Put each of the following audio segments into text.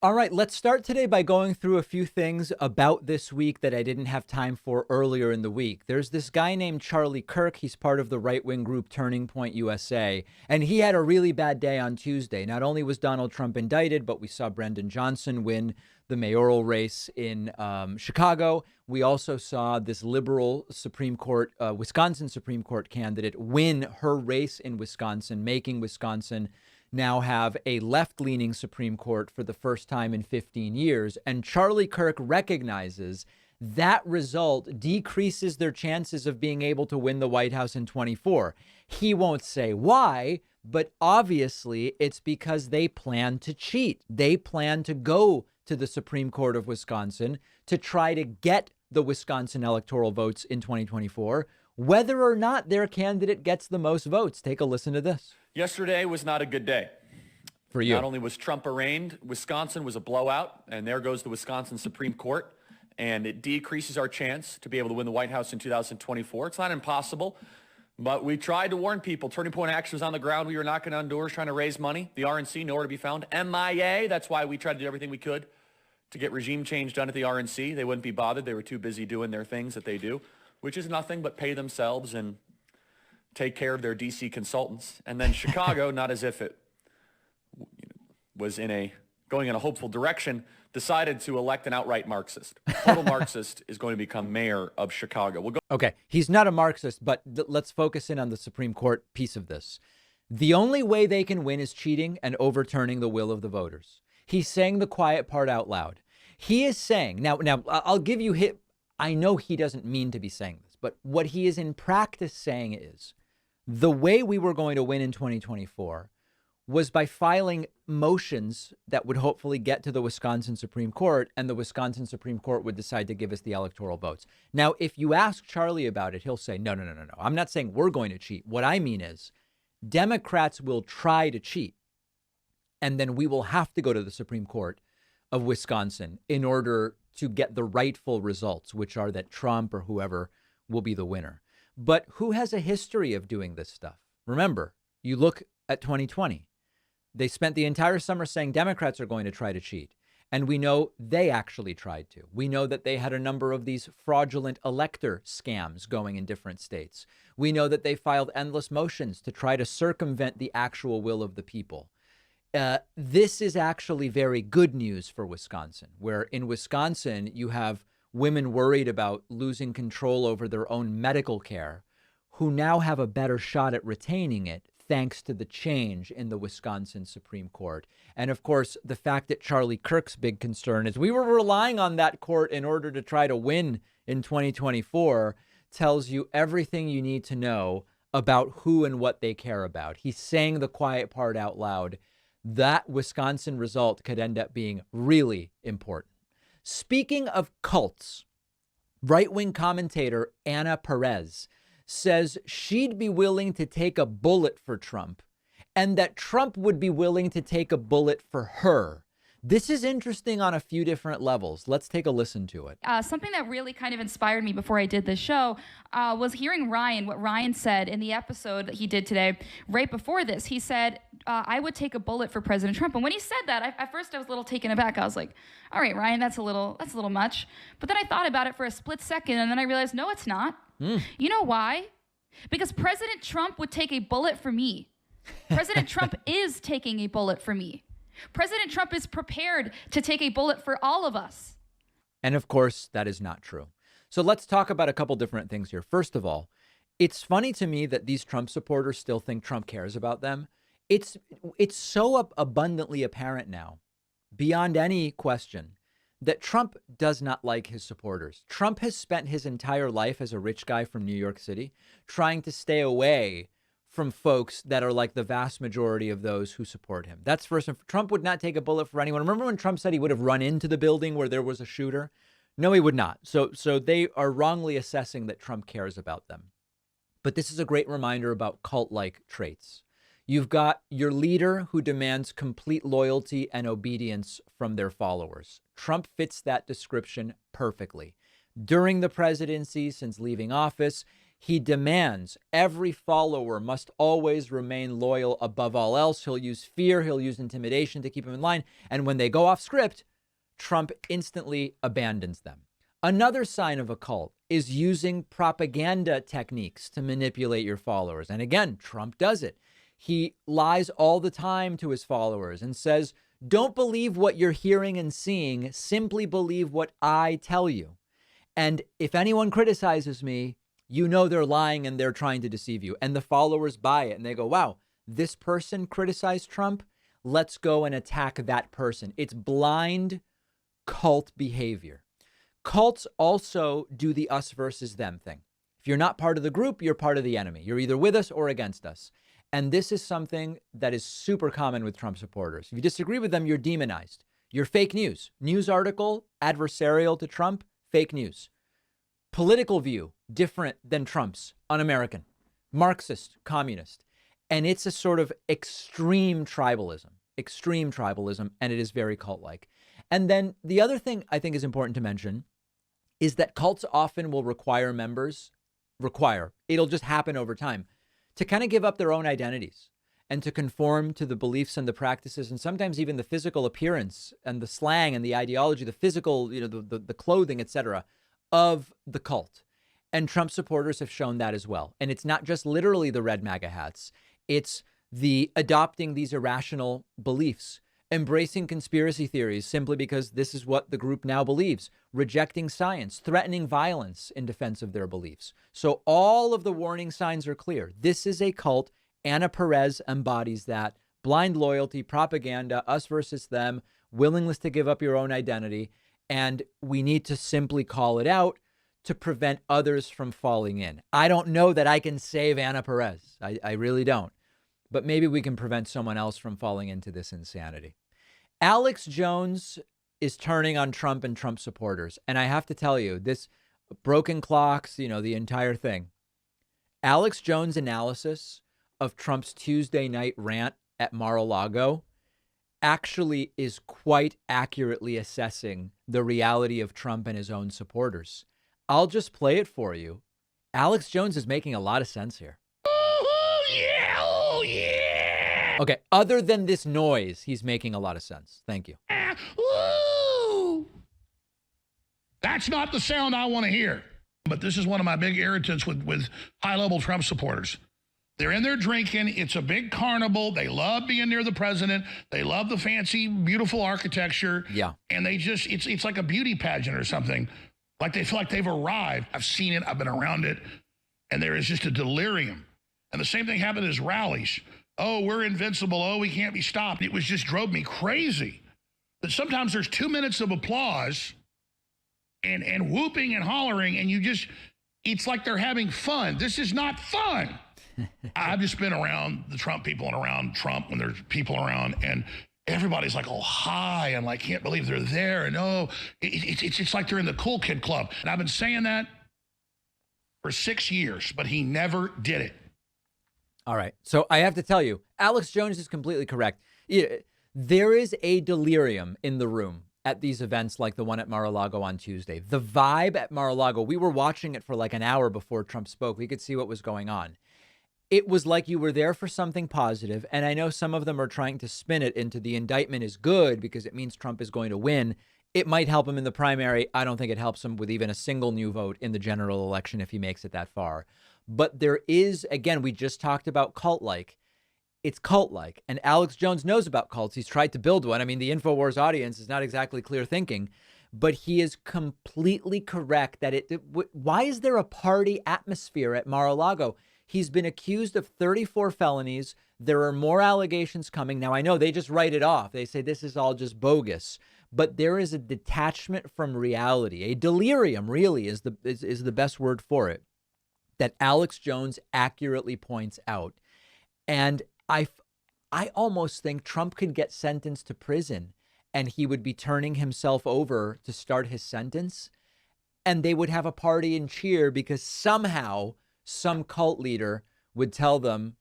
All right, let's start today by going through a few things about this week that I didn't have time for earlier in the week. There's this guy named Charlie Kirk. He's part of the right-wing group Turning Point USA, and he had a really bad day on Tuesday. Not only was Donald Trump indicted, but we saw Brendan Johnson win the mayoral race in Chicago. We also saw this liberal Supreme Court, Wisconsin Supreme Court candidate win her race in Wisconsin, making Wisconsin now have a left-leaning Supreme Court for the first time in 15 years. And Charlie Kirk recognizes that result decreases their chances of being able to win the White House in 24. He won't say why, but obviously it's because they plan to cheat. They plan to go to the Supreme Court of Wisconsin to try to get the Wisconsin electoral votes in 2024, whether or not their candidate gets the most votes. Take a listen to this. Yesterday was not a good day. For you. Not only was Trump arraigned, Wisconsin was a blowout, and there goes the Wisconsin Supreme Court, and it decreases our chance to be able to win the White House in 2024. It's not impossible, but we tried to warn people. Turning Point Action was on the ground. We were knocking on doors trying to raise money. The RNC, nowhere to be found. MIA, that's why we tried to do everything we could to get regime change done at the RNC. They wouldn't be bothered. They were too busy doing their things that they do, which is nothing but pay themselves and take care of their D.C. consultants. And then Chicago, not as if it was going in a hopeful direction, decided to elect an outright Marxist. Total Marxist is going to become mayor of Chicago. Okay, he's not a Marxist, but let's focus in on the Supreme Court piece of this. The only way they can win is cheating and overturning the will of the voters. He's saying the quiet part out loud. He is saying, now I'll give you I know he doesn't mean to be saying this, but what he is in practice saying is, the way we were going to win in 2024 was by filing motions that would hopefully get to the Wisconsin Supreme Court, and the Wisconsin Supreme Court would decide to give us the electoral votes. Now, if you ask Charlie about it, he'll say, no. I'm not saying we're going to cheat. What I mean is Democrats will try to cheat, and then we will have to go to the Supreme Court of Wisconsin in order to get the rightful results, which are that Trump or whoever will be the winner. But who has a history of doing this stuff? Remember, you look at 2020. They spent the entire summer saying Democrats are going to try to cheat. And we know they actually tried to. We know that they had a number of these fraudulent elector scams going in different states. We know that they filed endless motions to try to circumvent the actual will of the people. This is actually very good news for Wisconsin, where in Wisconsin, you have women worried about losing control over their own medical care, who now have a better shot at retaining it thanks to the change in the Wisconsin Supreme Court. And of course, the fact that Charlie Kirk's big concern is we were relying on that court in order to try to win in 2024 tells you everything you need to know about who and what they care about. He's saying the quiet part out loud. That Wisconsin result could end up being really important. Speaking of cults, right-wing commentator Anna Perez says she'd be willing to take a bullet for Trump and that Trump would be willing to take a bullet for her. This is interesting on a few different levels. Let's take a listen to it. Something that really kind of inspired me before I did this show was hearing what Ryan said in the episode that he did today. Right before this, he said, I would take a bullet for President Trump. And when he said that, at first I was a little taken aback. I was like, all right, Ryan, that's a little much. But then I thought about it for a split second, and then I realized, no, it's not. You know why? Because President Trump would take a bullet for me. President Trump is taking a bullet for me. President Trump is prepared to take a bullet for all of us. And of course, that is not true. So let's talk about a couple different things here. First of all, it's funny to me that these Trump supporters still think Trump cares about them. It's so abundantly apparent now, beyond any question, that Trump does not like his supporters. Trump has spent his entire life as a rich guy from New York City trying to stay away from folks that are like the vast majority of those who support him. That's first. Trump would not take a bullet for anyone. Remember when Trump said he would have run into the building where there was a shooter? No, he would not. So they are wrongly assessing that Trump cares about them. But this is a great reminder about cult-like traits. You've got your leader who demands complete loyalty and obedience from their followers. Trump fits that description perfectly. During the presidency, since leaving office, He demands every follower must always remain loyal above all else. He'll use fear. He'll use intimidation to keep them in line. And when they go off script, Trump instantly abandons them. Another sign of a cult is using propaganda techniques to manipulate your followers. And again, Trump does it. He lies all the time to his followers and says, don't believe what you're hearing and seeing. Simply believe what I tell you. And if anyone criticizes me, you know they're lying and they're trying to deceive you. And the followers buy it and they go, wow, this person criticized Trump. Let's go and attack that person. It's blind cult behavior. Cults also do the us versus them thing. If you're not part of the group, you're part of the enemy. You're either with us or against us. And this is something that is super common with Trump supporters. If you disagree with them, you're demonized. You're fake news. News article, adversarial to Trump, fake news. Political view, different than Trump's, un-American, Marxist, communist. And it's a sort of extreme tribalism, and it is very cult-like. And then the other thing I think is important to mention is that cults often will require members, it'll just happen over time, to kind of give up their own identities and to conform to the beliefs and the practices and sometimes even the physical appearance and the slang and the ideology, the physical, the clothing, etc., of the cult. And Trump supporters have shown that as well. And it's not just literally the red MAGA hats. It's the adopting these irrational beliefs, embracing conspiracy theories simply because this is what the group now believes, rejecting science, threatening violence in defense of their beliefs. So all of the warning signs are clear. This is a cult. Anna Perez embodies that. Blind loyalty, propaganda, us versus them, willingness to give up your own identity. And we need to simply call it out to prevent others from falling in. I don't know that I can save Anna Perez. I really don't. But maybe we can prevent someone else from falling into this insanity. Alex Jones is turning on Trump and Trump supporters. And I have to tell you, this broken clocks, the entire thing. Alex Jones' analysis of Trump's Tuesday night rant at Mar-a-Lago actually is quite accurately assessing the reality of Trump and his own supporters. I'll just play it for you. Alex Jones is making a lot of sense here. Oh, yeah. Oh, yeah. Okay, other than this noise, he's making a lot of sense. Thank you. Ooh. That's not the sound I want to hear. But this is one of my big irritants with high-level Trump supporters. They're in there drinking. It's a big carnival. They love being near the president. They love the fancy, beautiful architecture. Yeah. And they just, it's like a beauty pageant or something. Like they feel like they've arrived. I've seen it. I've been around it. And there is just a delirium. And the same thing happened at his rallies. Oh, we're invincible. Oh, we can't be stopped. It was just drove me crazy. That sometimes there's 2 minutes of applause and whooping and hollering, and it's like they're having fun. This is not fun. I've just been around the Trump people and around Trump when there's people around, and everybody's like all high and like can't believe they're there. And it's like they're in the cool kid club. And I've been saying that for 6 years, but he never did it. All right. So I have to tell you, Alex Jones is completely correct. There is a delirium in the room at these events like the one at Mar-a-Lago on Tuesday. The vibe at Mar-a-Lago, we were watching it for like an hour before Trump spoke. We could see what was going on. It was like you were there for something positive. And I know some of them are trying to spin it into the indictment is good because it means Trump is going to win. It might help him in the primary. I don't think it helps him with even a single new vote in the general election if he makes it that far. But there is, again, we just talked about cult-like. It's cult-like. And Alex Jones knows about cults. He's tried to build one. I mean, the InfoWars audience is not exactly clear thinking, but he is completely correct that why is there a party atmosphere at Mar-a-Lago? He's been accused of 34 felonies. There are more allegations coming. Now, I know they just write it off. They say this is all just bogus. But there is a detachment from reality. A delirium really is the best word for it that Alex Jones accurately points out. And I almost think Trump could get sentenced to prison and he would be turning himself over to start his sentence. And they would have a party and cheer because somehow some cult leader would tell them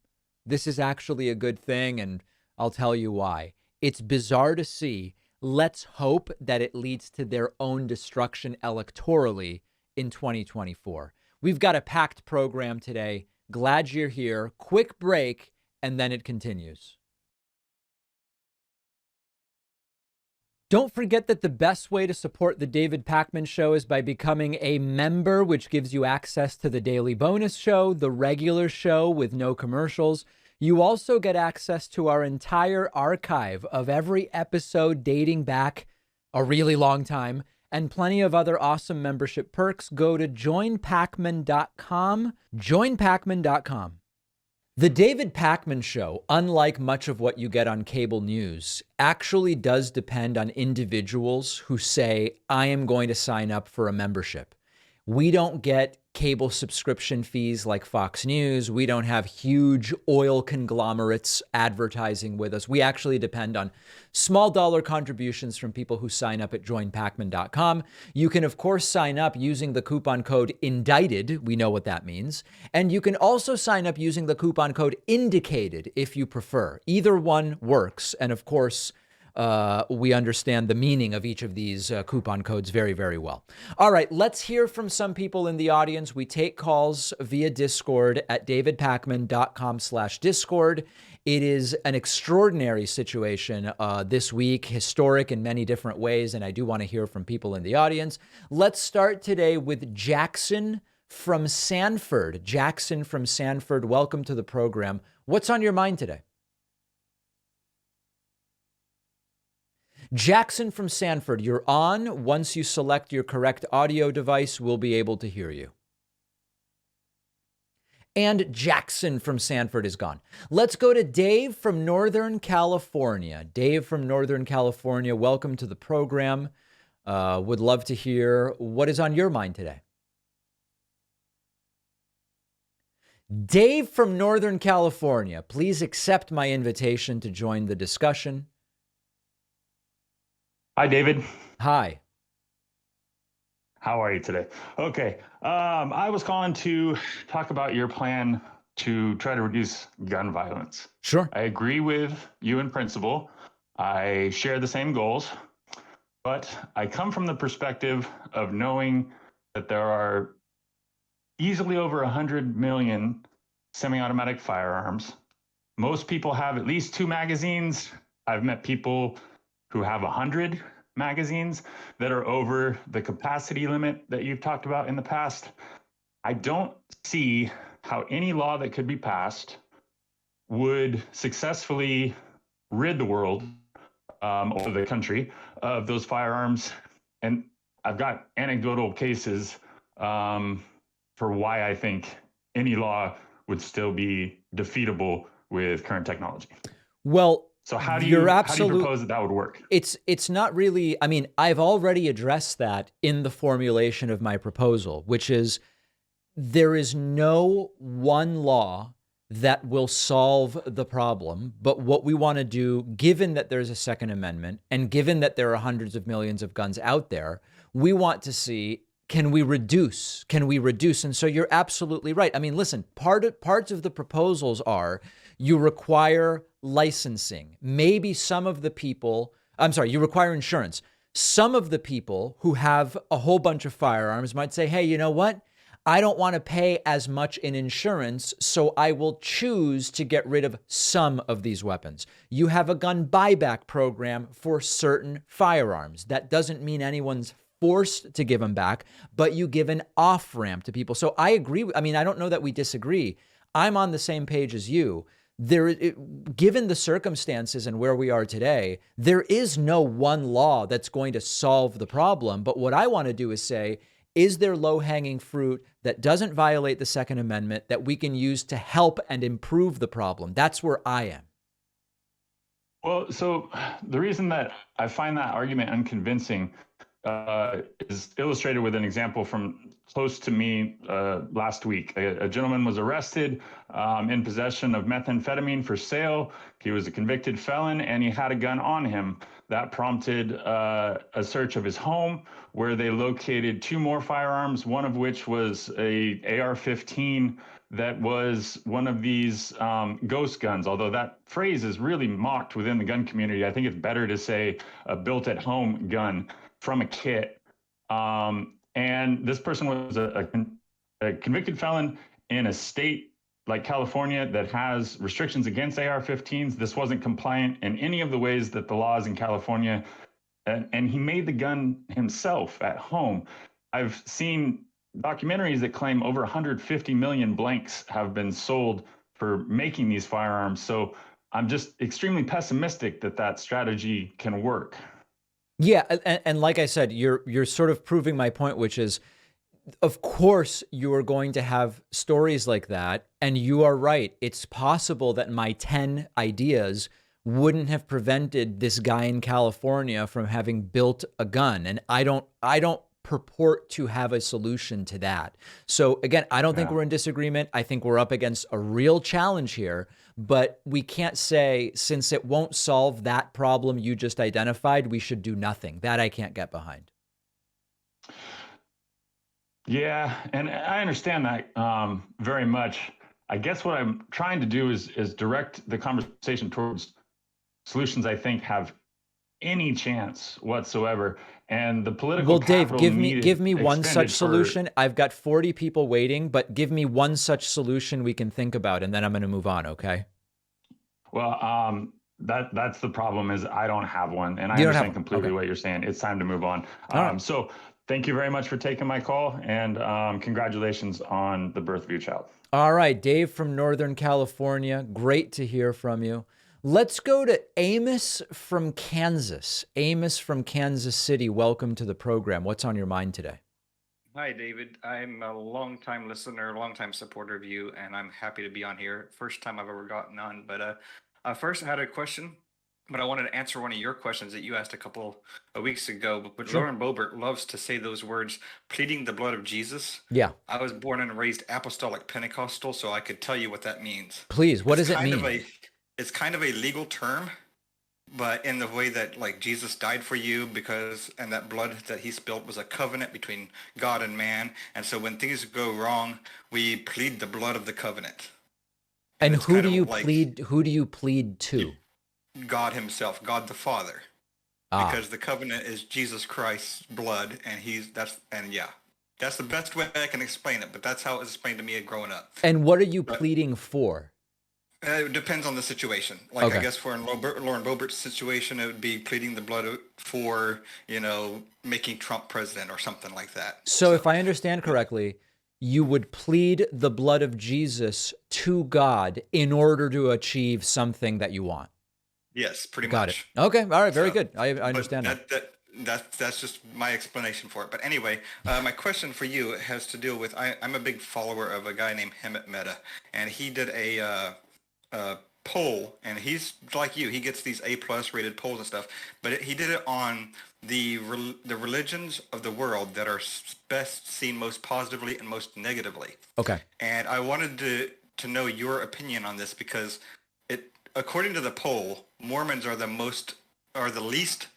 this is actually a good thing. And I'll tell you why. It's bizarre to see. Let's hope that it leads to their own destruction electorally in 2024. We've got a packed program today. Glad you're here. Quick break, and then it continues. Don't forget that the best way to support the David Pakman Show is by becoming a member, which gives you access to the daily bonus show, the regular show with no commercials. You also get access to our entire archive of every episode dating back a really long time and plenty of other awesome membership perks. Go to joinpakman.com, joinpakman.com. The David Pakman Show, unlike much of what you get on cable news, actually does depend on individuals who say, I am going to sign up for a membership. We don't get cable subscription fees like Fox News. We don't have huge oil conglomerates advertising with us. We actually depend on small dollar contributions from people who sign up at joinpakman.com. You can, of course, sign up using the coupon code INDICTED. We know what that means. And you can also sign up using the coupon code INDICATED if you prefer. Either one works. And of course, we understand the meaning of each of these coupon codes very, very well. All right, let's hear from some people in the audience. We take calls via Discord at davidpakman.com/Discord. It is an extraordinary situation this week, historic in many different ways, and I do want to hear from people in the audience. Let's start today with Jackson from Sanford. Jackson from Sanford, welcome to the program. What's on your mind today? Jackson from Sanford, you're on. Once you select your correct audio device, we'll be able to hear you. And Jackson from Sanford is gone. Let's go to Dave from Northern California. Dave from Northern California, welcome to the program. Would love to hear what is on your mind today. Dave from Northern California, please accept my invitation to join the discussion. Hi, David. Hi. How are you today? Okay. I was calling to talk about your plan to try to reduce gun violence. Sure. I agree with you in principle. I share the same goals, but I come from the perspective of knowing that there are easily over 100 million semi-automatic firearms. Most people have at least 2 magazines. I've met people who have 100 magazines that are over the capacity limit that you've talked about in the past. I don't see how any law that could be passed would successfully rid the world or the country of those firearms. And I've got anecdotal cases for why I think any law would still be defeatable with current technology. Well, so how do you propose that would work? It's not really, I mean, I've already addressed that in the formulation of my proposal, which is there is no one law that will solve the problem. But what we want to do, given that there's a Second Amendment and given that there are hundreds of millions of guns out there, we want to see, can we reduce? And so you're absolutely right. I mean, listen, parts of the proposals are you require licensing. Maybe some of the people, you require insurance. Some of the people who have a whole bunch of firearms might say, hey, you know what? I don't want to pay as much in insurance, so I will choose to get rid of some of these weapons. You have a gun buyback program for certain firearms. That doesn't mean anyone's forced to give them back, but you give an off-ramp to people. So I agree. I mean, I don't know that we disagree. I'm on the same page as you. Given the circumstances and where we are today, there is no one law that's going to solve the problem. But what I want to do is say, is there low-hanging fruit that doesn't violate the Second Amendment that we can use to help and improve the problem? That's where I am. Well, so the reason that I find that argument unconvincing is illustrated with an example from close to me last week. A gentleman was arrested in possession of methamphetamine for sale. He was a convicted felon and he had a gun on him. That prompted a search of his home where they located 2 more firearms, one of which was a AR-15 that was one of these ghost guns, although that phrase is really mocked within the gun community. I think it's better to say a built-at-home gun from a kit. And this person was a a convicted felon in a state like California that has restrictions against AR-15s. This wasn't compliant in any of the ways that the laws in California, and he made the gun himself at home. I've seen documentaries that claim over 150 million blanks have been sold for making these firearms. So I'm just extremely pessimistic that that strategy can work. Yeah, and like I said, you're sort of proving my point, which is, of course, you are going to have stories like that, and you are right. It's possible that my 10 ideas wouldn't have prevented this guy in California from having built a gun, and I don't purport to have a solution to that. So again, I don't think we're in disagreement. I think we're up against a real challenge here, but we can't say, since it won't solve that problem you just identified, we should do nothing. That I can't get behind. Yeah, and I understand that very much. I guess what I'm trying to do is direct the conversation towards solutions I think have any chance whatsoever. And the political Dave, give me one such for solution. I've got 40 people waiting, but give me one such solution we can think about, and then I'm going to move on. Okay. Well, that's the problem, is I don't have one, and I understand completely what you're saying. It's time to move on. So thank you very much for taking my call, and congratulations on the birth of your child. All right, Dave from Northern California. Great to hear from you. Let's go to Amos from Kansas. Amos from Kansas City, welcome to the program. What's on your mind today? Hi, David. I'm a longtime listener, longtime supporter of you, and I'm happy to be on here. First time I've ever gotten on. But first, I had a question, but I wanted to answer one of your questions that you asked a couple of weeks ago. But Sure. Lauren Boebert loves to say those words, pleading the blood of Jesus. Yeah. I was born and raised apostolic Pentecostal, so I could tell you what that means. Please, what does it mean? It's kind of a legal term, but in the way that, like, Jesus died for you and that blood that he spilled was a covenant between God and man. And so when things go wrong, we plead the blood of the covenant. And who do you plead? Who do you plead to? God himself, God the Father, because the covenant is Jesus Christ's blood, and that's the best way I can explain it. But that's how it was explained to me growing up. And what are you pleading for? It depends on the situation. Like, I guess for Lauren Boebert's situation, it would be pleading the blood for, making Trump president or something like that. So if I understand correctly, you would plead the blood of Jesus to God in order to achieve something that you want. Yes, pretty much. Got it. Okay. All right. Very good. I understand that. That's just my explanation for it. But anyway, my question for you has to do with, I'm a big follower of a guy named Hemant Mehta, and he did a poll, and he's like you, he gets these A+ rated polls and stuff, but he did it on the religions of the world that are best seen most positively and most negatively. Okay. And I wanted to know your opinion on this, because according to the poll, Mormons are the least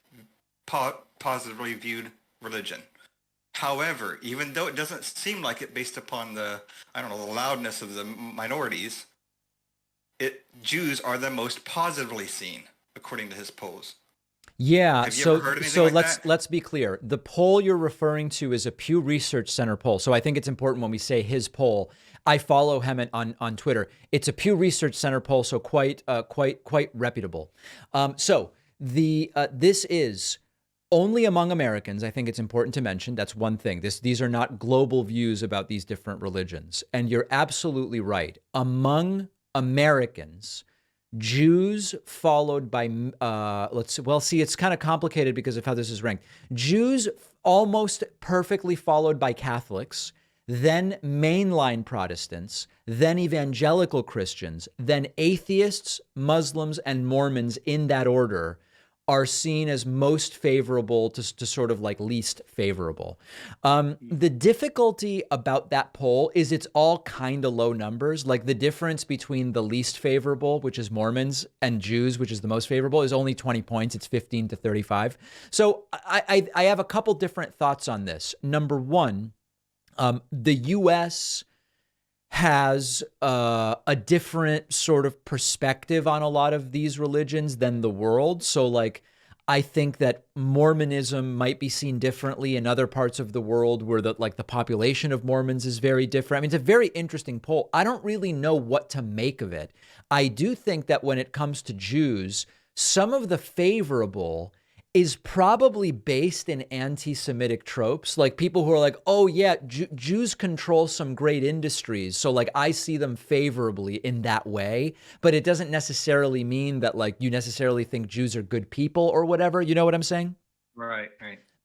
positively viewed religion. However, even though it doesn't seem like it based upon the loudness of the minorities, Jews are the most positively seen, according to his polls. Yeah. Have you ever heard anything like that? Let's be clear. The poll you're referring to is a Pew Research Center poll. So I think it's important when we say his poll. I follow him on Twitter. It's a Pew Research Center poll, so quite reputable. This is only among Americans. I think it's important to mention. That's one thing. These are not global views about these different religions. And you're absolutely right. Among Americans, Jews followed by, it's kind of complicated because of how this is ranked. Jews almost perfectly followed by Catholics, then mainline Protestants, then evangelical Christians, then atheists, Muslims, and Mormons in that order are seen as most favorable to sort of like least favorable. The difficulty about that poll is it's all kind of low numbers. Like the difference between the least favorable, which is Mormons, and Jews, which is the most favorable, is only 20 points. It's 15 to 35. So I have a couple different thoughts on this. Number one, the U.S. has a different sort of perspective on a lot of these religions than the world. So like, I think that Mormonism might be seen differently in other parts of the world where the population of Mormons is very different. I mean, it's a very interesting poll. I don't really know what to make of it. I do think that when it comes to Jews, some of the favorable is probably based in anti-Semitic tropes, like people who are like, oh yeah, Jews control some great industries. So like I see them favorably in that way, but it doesn't necessarily mean that like you necessarily think Jews are good people or whatever. You know what I'm saying? Right.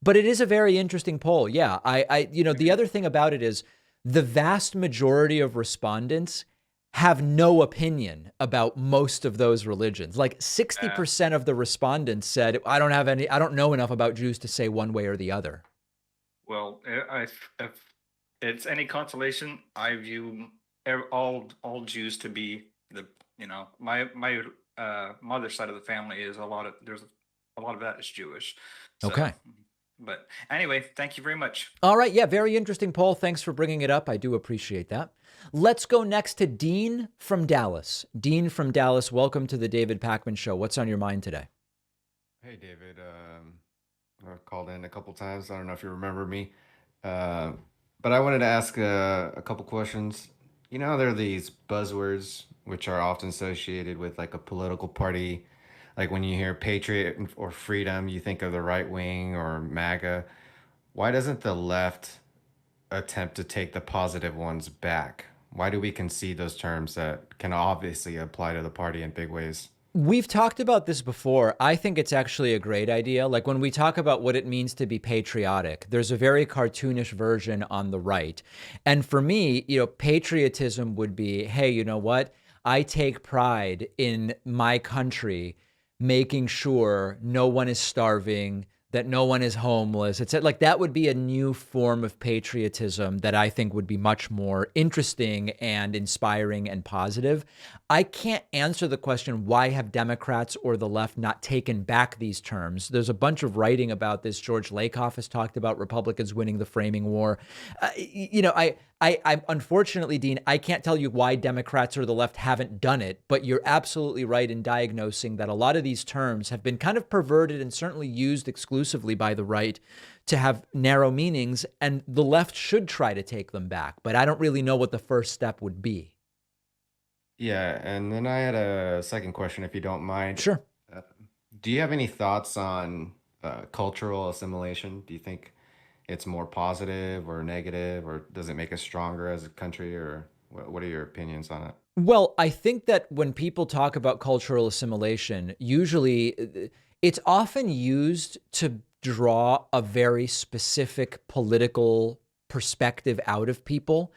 But it is a very interesting poll. Yeah. The other thing about it is the vast majority of respondents have no opinion about most of those religions. Like 60% of the respondents said, I don't know enough about Jews to say one way or the other. Well, if it's any consolation, I view all Jews to be my mother's side of the family is there's a lot of that is Jewish. So, okay. But anyway, thank you very much. All right. Yeah. Very interesting poll. Thanks for bringing it up. I do appreciate that. Let's go next to Dean from Dallas. Dean from Dallas, welcome to the David Pakman Show. What's on your mind today? Hey, David. I've called in a couple times. I don't know if you remember me. But I wanted to ask a couple questions. You know, there are these buzzwords which are often associated with like a political party. Like when you hear patriot or freedom, you think of the right wing or MAGA. Why doesn't the left attempt to take the positive ones back? Why do we concede those terms that can obviously apply to the party in big ways? We've talked about this before. I think it's actually a great idea. Like when we talk about what it means to be patriotic, there's a very cartoonish version on the right. And for me, patriotism would be, hey, you know what? I take pride in my country making sure no one is starving, that no one is homeless. It's like that would be a new form of patriotism that I think would be much more interesting and inspiring and positive. I can't answer the question, why have Democrats or the left not taken back these terms? There's a bunch of writing about this. George Lakoff has talked about Republicans winning the framing war. I unfortunately, Dean, I can't tell you why Democrats or the left haven't done it, but you're absolutely right in diagnosing that a lot of these terms have been kind of perverted and certainly used exclusively by the right to have narrow meanings, and the left should try to take them back. But I don't really know what the first step would be. Yeah, and then I had a second question, if you don't mind. Sure. Do you have any thoughts on cultural assimilation? Do you think it's more positive or negative, or does it make us stronger as a country, or what are your opinions on it? Well, I think that when people talk about cultural assimilation, usually it's often used to draw a very specific political perspective out of people.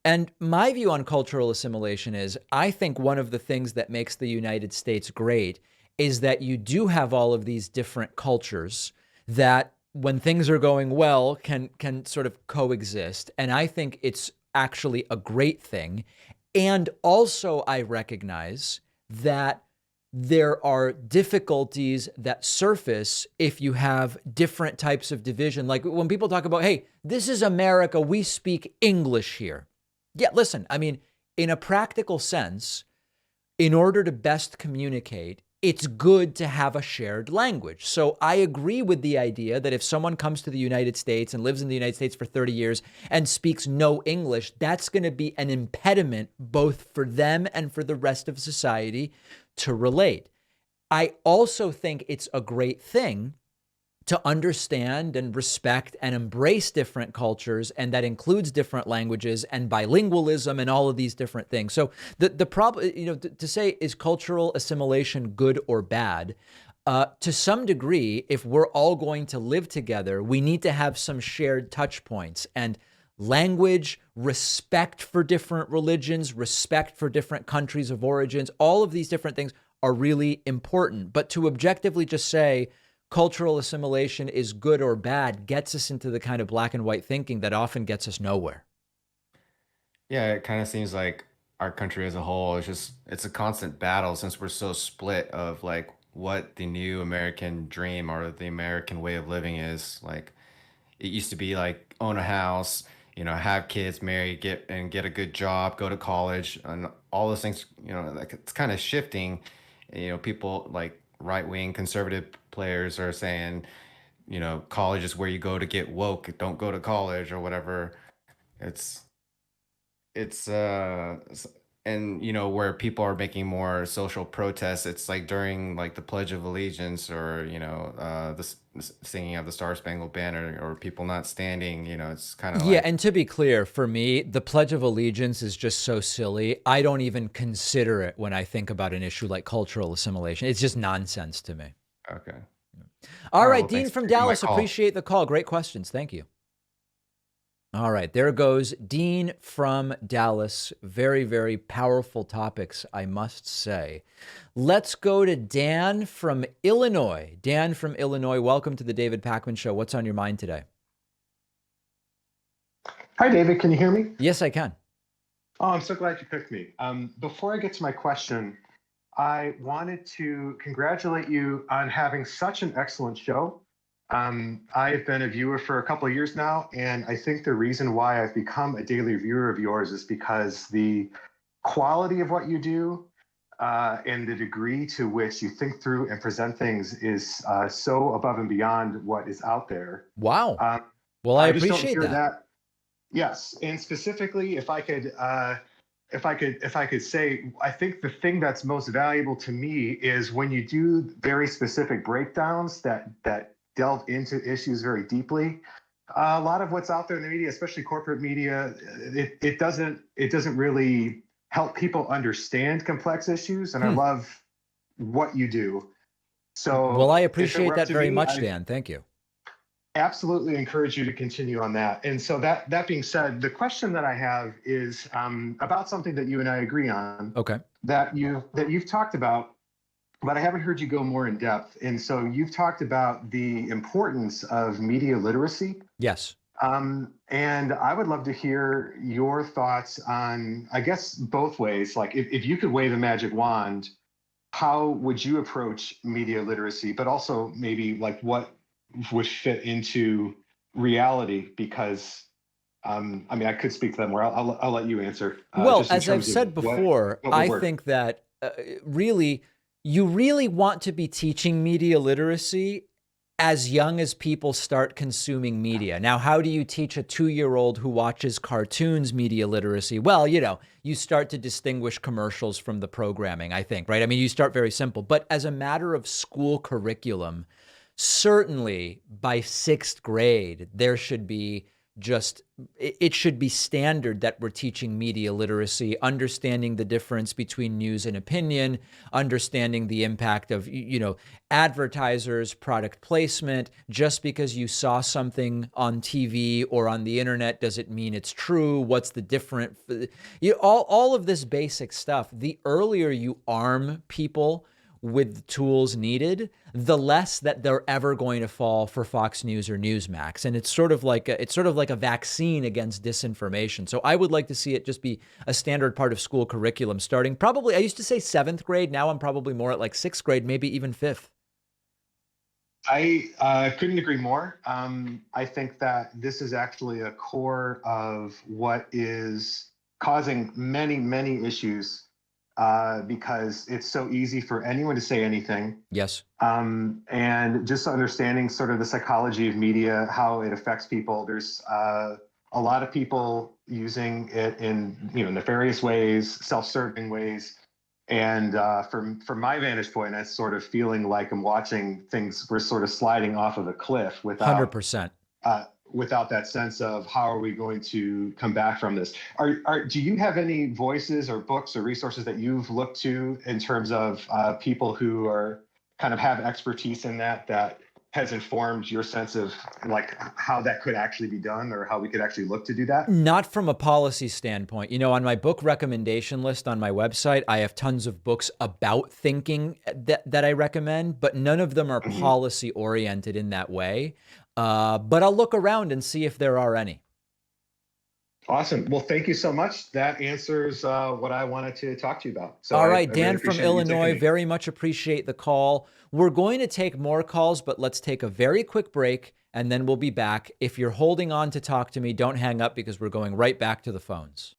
And my view on cultural assimilation is, I think one of the things that makes the United States great is that you do have all of these different cultures that when things are going well can sort of coexist. And I think it's actually a great thing. And also I recognize that there are difficulties that surface if you have different types of division. Like when people talk about, hey, this is America, we speak English here. Yeah, listen, I mean, in a practical sense, in order to best communicate, it's good to have a shared language. So I agree with the idea that if someone comes to the United States and lives in the United States for 30 years and speaks no English, that's going to be an impediment both for them and for the rest of society to relate. I also think it's a great thing to understand and respect and embrace different cultures, and that includes different languages and bilingualism and all of these different things. So the problem, to say, is cultural assimilation good or bad? To some degree, if we're all going to live together, we need to have some shared touch points, and language, respect for different religions, respect for different countries of origins, all of these different things are really important. But to objectively just say cultural assimilation is good or bad gets us into the kind of black and white thinking that often gets us nowhere. Yeah, it kind of seems like our country as a whole it's a constant battle, since we're so split of like what the new American dream or the American way of living is. Like it used to be like own a house, have kids, marry, get a good job, go to college, and all those things, like it's kind of shifting. People like right-wing conservative players are saying, you know, college is where you go to get woke. Don't go to college or whatever. It's and you know, where people are making more social protests, it's like during like the Pledge of Allegiance, or you know, singing of the Star Spangled Banner, or people not standing. You know, it's kind of Yeah, like, and to be clear, for me, the Pledge of Allegiance is just so silly. I don't even consider it when I think about an issue like cultural assimilation. It's just nonsense to me. okay. All right, well, Dean thanks from for taking my Dallas, call. appreciate the call. Great questions. Thank you. All right, there goes Dean from Dallas. Very, very powerful topics, I must say. Let's go to Dan from Illinois. Dan from Illinois, welcome to the David Pakman Show. What's on your mind today? Hi, David. Can you hear me? Yes, I can. Oh, I'm so glad you picked me. Before I get to my question, I wanted to congratulate you on having such an excellent show. I've been a viewer for a couple of years now, and I think the reason why I've become a daily viewer of yours is because the quality of what you do and the degree to which you think through and present things is so above and beyond what is out there. Wow. Well, I just don't appreciate hear that. Yes, and specifically, if I could say, I think the thing that's most valuable to me is when you do very specific breakdowns that delve into issues very deeply. A lot of what's out there in the media, especially corporate media, it doesn't really help people understand complex issues, and I love what you do. So, Well, I if it appreciate were up that to very me, much, I Dan. Thank you. absolutely encourage you to continue on that. And so that being said, the question that I have is about something that you and I agree on. Okay. That you've talked about, but I haven't heard you go more in depth. And so you've talked about the importance of media literacy. Yes. And I would love to hear your thoughts on, I guess, both ways. Like if you could wave a magic wand, how would you approach media literacy? But also maybe like what would fit into reality? Because I mean, I could speak to that more. I'll let you answer. Well, just in as I've terms of said before, what would I work. think that really, you really want to be teaching media literacy as young as people start consuming media. Now, how do you teach a 2-year-old who watches cartoons media literacy? Well, you know, you start to distinguish commercials from the programming, I think, right? I mean, you start very simple. But as a matter of school curriculum, certainly by 6th grade, there should be it should be standard that we're teaching media literacy, understanding the difference between news and opinion, understanding the impact of, you know, advertisers, product placement. Just because you saw something on TV or on the internet doesn't mean it's true. What's the difference? All of this basic stuff. The earlier you arm people with the tools needed, the less that they're ever going to fall for Fox News or Newsmax. And it's sort of like a vaccine against disinformation. So I would like to see it just be a standard part of school curriculum starting probably, I used to say 7th grade. Now I'm probably more at like 6th grade, maybe even 5th. I couldn't agree more. I think that this is actually a core of what is causing many, many issues because it's so easy for anyone to say anything. Yes. And just understanding sort of the psychology of media, how it affects people. There's a lot of people using it in, you know, nefarious ways, self-serving ways. And from my vantage point, that's sort of feeling like I'm watching things, we're sort of sliding off of a cliff without 100%. Without that sense of how are we going to come back from this. Do you have any voices or books or resources that you've looked to in terms of people who are kind of have expertise in that has informed your sense of like how that could actually be done or how we could actually look to do that? Not from a policy standpoint. You know, on my book recommendation list on my website, I have tons of books about thinking that I recommend, but none of them are policy oriented in that way. But I'll look around and see if there are any. Awesome. Well, thank you so much. That answers what I wanted to talk to you about. So all right, I Dan really from appreciate you taking Illinois, me. very much appreciate the call. We're going to take more calls, but let's take a very quick break and then we'll be back. If you're holding on to talk to me, don't hang up because we're going right back to the phones.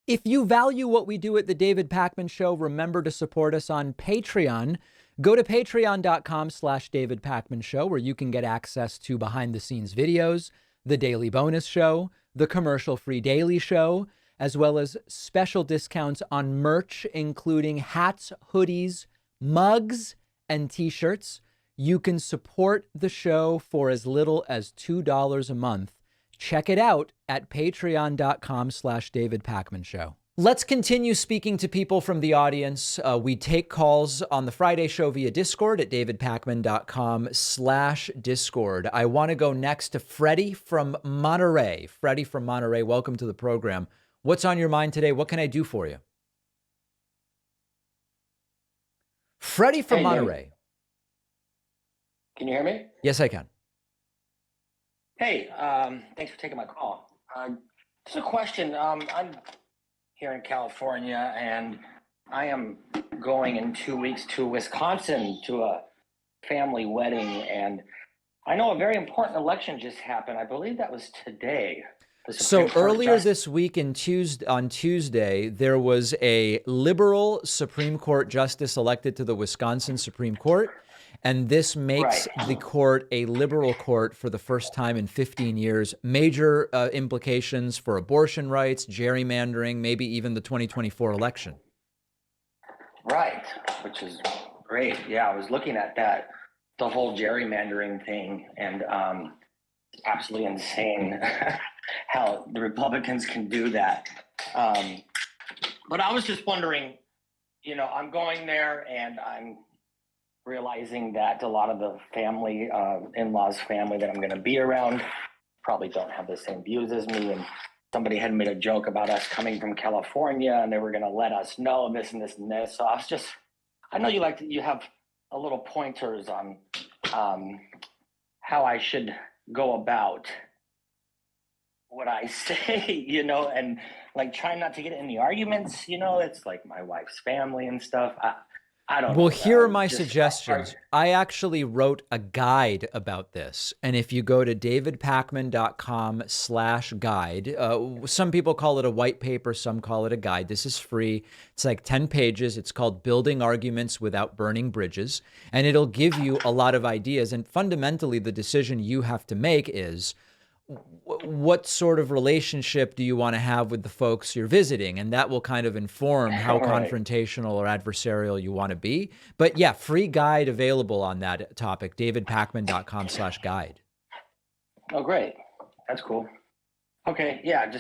If you value what we do at the David Pakman Show, remember to support us on Patreon. Go to patreon.com/David Pakman Show, where you can get access to behind the scenes videos, the daily bonus show, the commercial-free daily show, as well as special discounts on merch, including hats, hoodies, mugs, and t-shirts. You can support the show for as little as $2 a month. Check it out at patreon.com/David Pakman Show. Let's continue speaking to people from the audience. We take calls on the Friday show via Discord at davidpakman.com/Discord. I want to go next to Freddie from Monterey. Freddie from Monterey, welcome to the program. What's on your mind today? What can I do for you? Freddie from Monterey. David. Can you hear me? Yes, I can. Hey, thanks for taking my call. Just a question. I'm here in California, and I am going in 2 weeks to Wisconsin to a family wedding, and I know a very important election just happened. I believe that was today. So earlier this week on Tuesday, there was a liberal Supreme Court justice elected to the Wisconsin Supreme Court. And this makes the court a liberal court for the first time in 15 years. Major implications for abortion rights, gerrymandering, maybe even the 2024 election. Right, which is great. Yeah, I was looking at that, the whole gerrymandering thing, and it's absolutely insane how the Republicans can do that. But I was just wondering, I'm going there and I'm realizing that a lot of the family, in-laws family that I'm going to be around probably don't have the same views as me. And somebody had made a joke about us coming from California and they were going to let us know this and this and this. So I know you have a little pointers on how I should go about what I say, and like try not to get in the arguments, it's like my wife's family and stuff. I don't know. Well, here are my suggestions. I actually wrote a guide about this. And if you go to davidpakman.com/guide, some people call it a white paper, some call it a guide. This is free. It's like 10 pages. It's called Building Arguments Without Burning Bridges. And it'll give you a lot of ideas. And fundamentally, the decision you have to make is, what sort of relationship do you want to have with the folks you're visiting? And that will kind of inform how confrontational or adversarial you want to be. But yeah, free guide available on that topic, davidpakman.com/guide. Oh, great. That's cool. Okay. Yeah.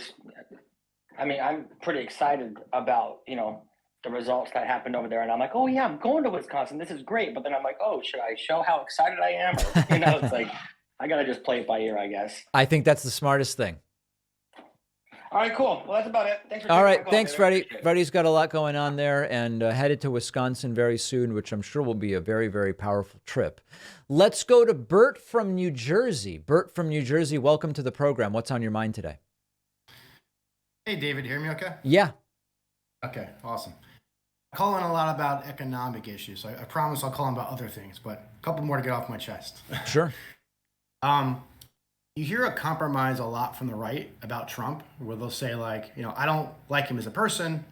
I'm pretty excited about, the results that happened over there. And I'm like, oh yeah, I'm going to Wisconsin. This is great. But then I'm like, oh, should I show how excited I am? Or, it's like, I got to just play it by ear, I guess. I think that's the smartest thing. All right, cool. Well, that's about it. Thanks for All right. Thanks, Freddie. Freddie's got a lot going on there and headed to Wisconsin very soon, which I'm sure will be a very, very powerful trip. Let's go to Bert from New Jersey. Bert from New Jersey, welcome to the program. What's on your mind today? Hey, David, hear me okay? Yeah. Okay, awesome. I'm calling a lot about economic issues. I promise I'll call about other things, but a couple more to get off my chest. Sure. You hear a compromise a lot from the right about Trump, where they'll say like, I don't like him as a person,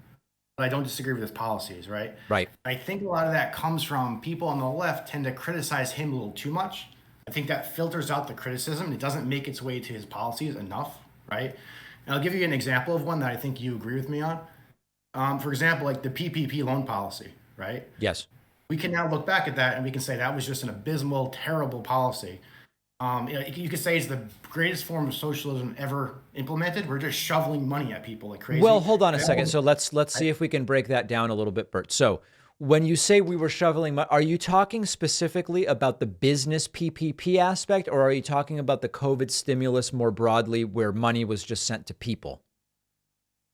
but I don't disagree with his policies, right? Right. I think a lot of that comes from people on the left tend to criticize him a little too much. I think that filters out the criticism. It doesn't make its way to his policies enough, right? And I'll give you an example of one that I think you agree with me on. For example, like the PPP loan policy, right? Yes. We can now look back at that and we can say that was just an abysmal, terrible policy. You could say it's the greatest form of socialism ever implemented. We're just shoveling money at people like crazy. Well, hold on a second. So let's see if we can break that down a little bit, Bert. So when you say we were shoveling money, are you talking specifically about the business PPP aspect, or are you talking about the COVID stimulus more broadly where money was just sent to people?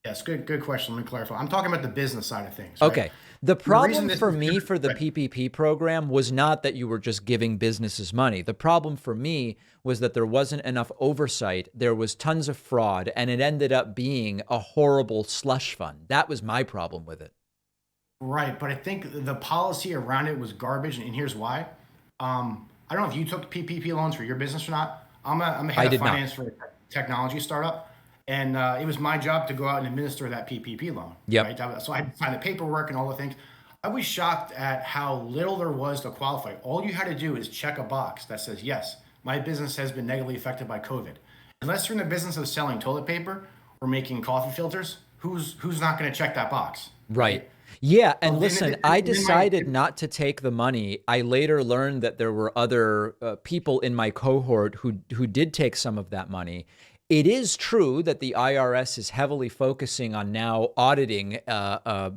Yes, good question. Let me clarify. I'm talking about the business side of things. Right? Okay. The problem for me for the PPP program was not that you were just giving businesses money. The problem for me was that there wasn't enough oversight. There was tons of fraud, and it ended up being a horrible slush fund. That was my problem with it. Right, but I think the policy around it was garbage, and here's why. I don't know if you took PPP loans for your business or not. I'm a head of finance for a technology startup. And it was my job to go out and administer that PPP loan. Yep. Right? So I had to sign the paperwork and all the things. I I was shocked at how little there was to qualify. All you had to do is check a box that says, yes, my business has been negatively affected by COVID. Unless you're in the business of selling toilet paper or making coffee filters, who's not going to check that box? Right. Yeah. And listen, I decided not to take the money. I later learned that there were other people in my cohort who did take some of that money. It is true that the IRS is heavily focusing on now auditing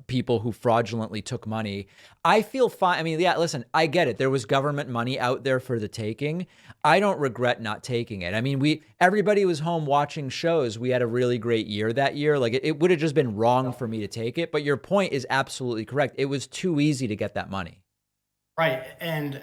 people who fraudulently took money. I feel fine. I mean, yeah, listen, I get it. There was government money out there for the taking. I don't regret not taking it. I mean, everybody was home watching shows. We had a really great year that year. Like it would have just been wrong for me to take it. But your point is absolutely correct. It was too easy to get that money. Right, and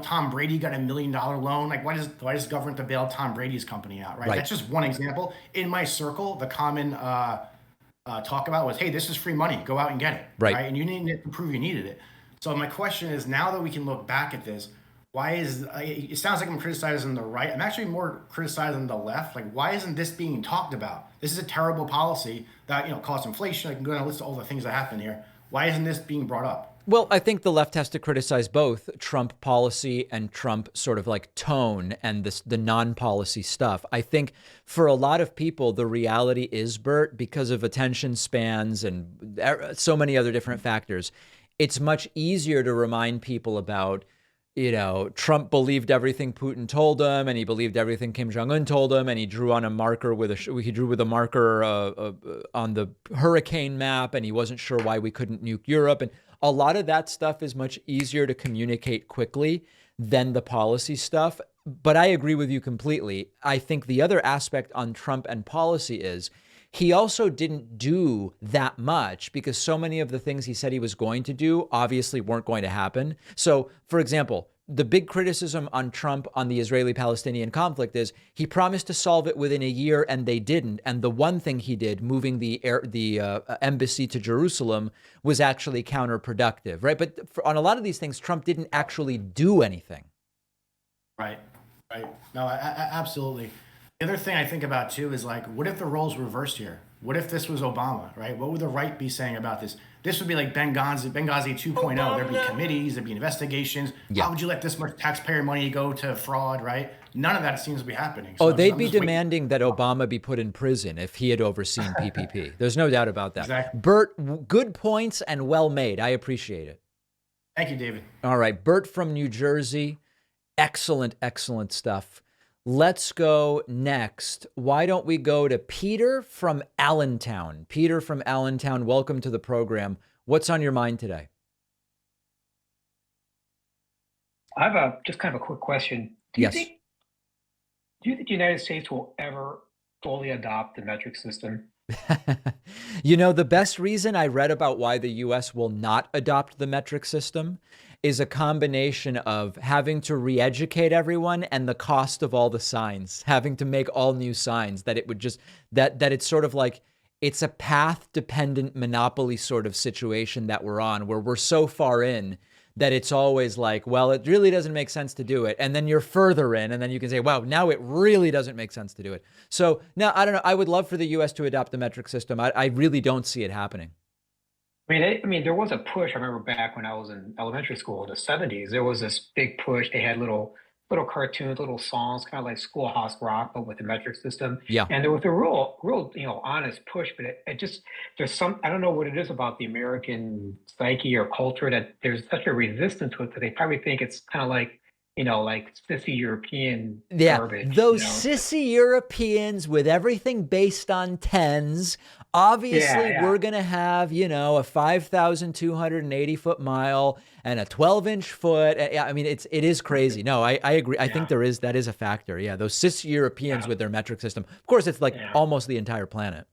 Tom Brady got $1 million loan. Like, why does the government to bail Tom Brady's company out? Right, that's just one example. In my circle, the common talk about was, hey, this is free money. Go out and get it. Right, and you needed to prove you needed it. So my question is, now that we can look back at this, why is it sounds like I'm criticizing the right? I'm actually more criticizing the left. Like, why isn't this being talked about? This is a terrible policy that caused inflation. I can go down a list of all the things that happened here. Why isn't this being brought up? Well, I think the left has to criticize both Trump policy and Trump sort of like tone and the non-policy stuff. I think for a lot of people, the reality is, Bert, because of attention spans and so many other different factors, it's much easier to remind people about, Trump believed everything Putin told him, and he believed everything Kim Jong-un told him, and he drew on a marker on the hurricane map, and he wasn't sure why we couldn't nuke Europe. And a lot of that stuff is much easier to communicate quickly than the policy stuff. But I agree with you completely. I think the other aspect on Trump and policy is he also didn't do that much because so many of the things he said he was going to do obviously weren't going to happen. So, for example, the big criticism on Trump on the Israeli-Palestinian conflict is he promised to solve it within a year and they didn't. And the one thing he did, moving the embassy to Jerusalem, was actually counterproductive, right? But on a lot of these things, Trump didn't actually do anything. Right. No, absolutely. The other thing I think about too is like, what if the roles reversed here? What if this was Obama, right? What would the right be saying about this? This would be like Benghazi 2.0. There'd be committees, there'd be investigations. Yeah. How would you let this much taxpayer money go to fraud, right? None of that seems to be happening. So they'd be demanding that Obama be put in prison if he had overseen PPP. There's no doubt about that. Exactly. Bert, good points and well made. I appreciate it. Thank you, David. All right, Bert from New Jersey. Excellent stuff. Let's go next. Why don't we go to Peter from Allentown? Peter from Allentown, welcome to the program. What's on your mind today? I have just kind of a quick question. Do you think the United States will ever fully adopt the metric system? The best reason I read about why the U.S. will not adopt the metric system is a combination of having to re-educate everyone and the cost of all the signs, having to make all new signs, that it would just, that it's sort of like, it's a path-dependent monopoly sort of situation that we're on, where we're so far in that it's always like, well, it really doesn't make sense to do it. And then you're further in, and then you can say, wow, now it really doesn't make sense to do it. So now, I don't know, I would love for the U.S. to adopt the metric system. I really don't see it happening. I mean, there was a push. I remember back when I was in elementary school in the 70s, there was this big push. They had little cartoons, little songs, kind of like Schoolhouse Rock, but with the metric system. Yeah. And there was a real, honest push, but there's I don't know what it is about the American psyche or culture that there's such a resistance to it that they probably think it's kind of like, like sissy European garbage. Those sissy Europeans with everything based on tens. Obviously, we're going to have, a 5,280 foot mile and a 12-inch foot. I mean, it is crazy. No, I agree. I think that is a factor. Yeah, those sissy Europeans with their metric system. Of course, it's like almost the entire planet.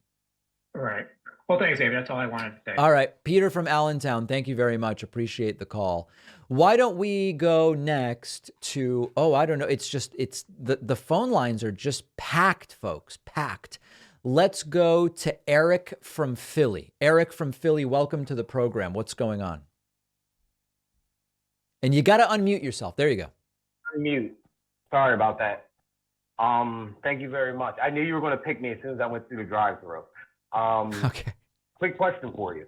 All right. Well, thanks, David. That's all I wanted to say. All right. Peter from Allentown, thank you very much. Appreciate the call. Why don't we go next to, I don't know. It's the phone lines are just packed, folks, packed. Let's go to Eric from Philly. Eric from Philly, welcome to the program. What's going on? And you got to unmute yourself. There you go. Unmute. Sorry about that. Thank you very much. I knew you were going to pick me as soon as I went through the drive-thru. Okay. Quick question for you.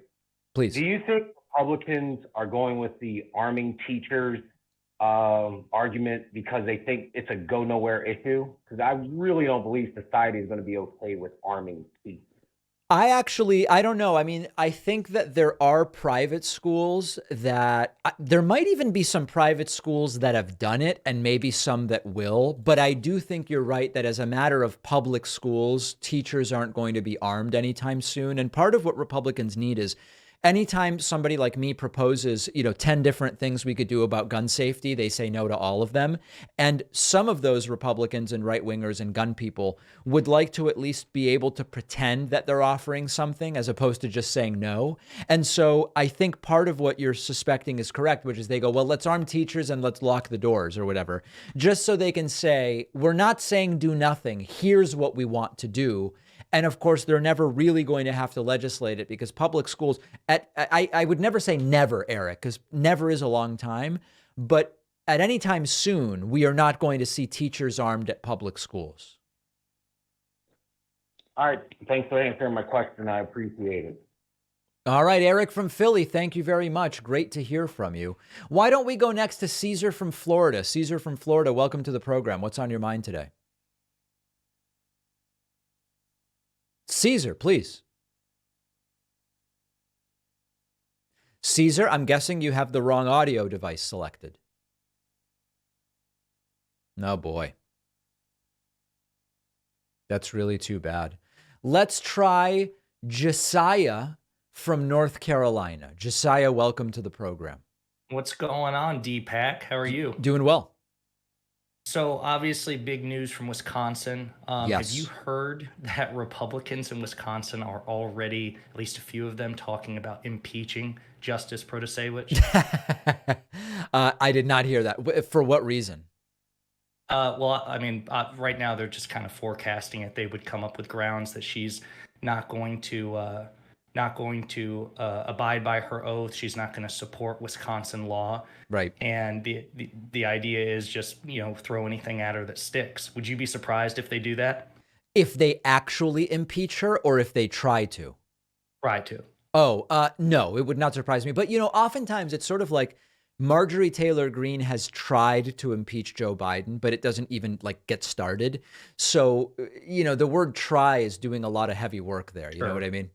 Please. Do you think Republicans are going with the arming teachers argument because they think it's a go nowhere issue? Because I really don't believe society is going to be okay with arming teachers. I don't know. I mean, I think that there are private schools that there might even be some private schools that have done it and maybe some that will. But I do think you're right that as a matter of public schools, teachers aren't going to be armed anytime soon. And part of what Republicans need is anytime somebody like me proposes, 10 different things we could do about gun safety, they say no to all of them. And some of those Republicans and right wingers and gun people would like to at least be able to pretend that they're offering something as opposed to just saying no. And so I think part of what you're suspecting is correct, which is they go, well, let's arm teachers and let's lock the doors or whatever, just so they can say, we're not saying do nothing. Here's what we want to do. And of course, they're never really going to have to legislate it because public schools, I would never say never, Eric, because never is a long time. But at any time soon, we are not going to see teachers armed at public schools. All right. Thanks for answering my question. I appreciate it. All right, Eric from Philly, thank you very much. Great to hear from you. Why don't we go next to Caesar from Florida? Caesar from Florida, welcome to the program. What's on your mind today? Caesar, please. Caesar, I'm guessing you have the wrong audio device selected. Oh boy. That's really too bad. Let's try Josiah from North Carolina. Josiah, welcome to the program. What's going on, D-Pack? How are you? Doing well. So obviously big news from Wisconsin. Yes. Have you heard that Republicans in Wisconsin are already, at least a few of them, talking about impeaching Justice Protasewicz? I did not hear that. For what reason? Well, I mean, right now they're just kind of forecasting it. They would come up with grounds that she's not going to abide by her oath. She's not going to support Wisconsin law. Right. And the idea is just, throw anything at her that sticks. Would you be surprised if they do that? If they actually impeach her or if they try to? Try to. Oh, no, it would not surprise me. But, oftentimes it's sort of like Marjorie Taylor Greene has tried to impeach Joe Biden, but it doesn't even get started. So, the word try is doing a lot of heavy work there. You know what I mean?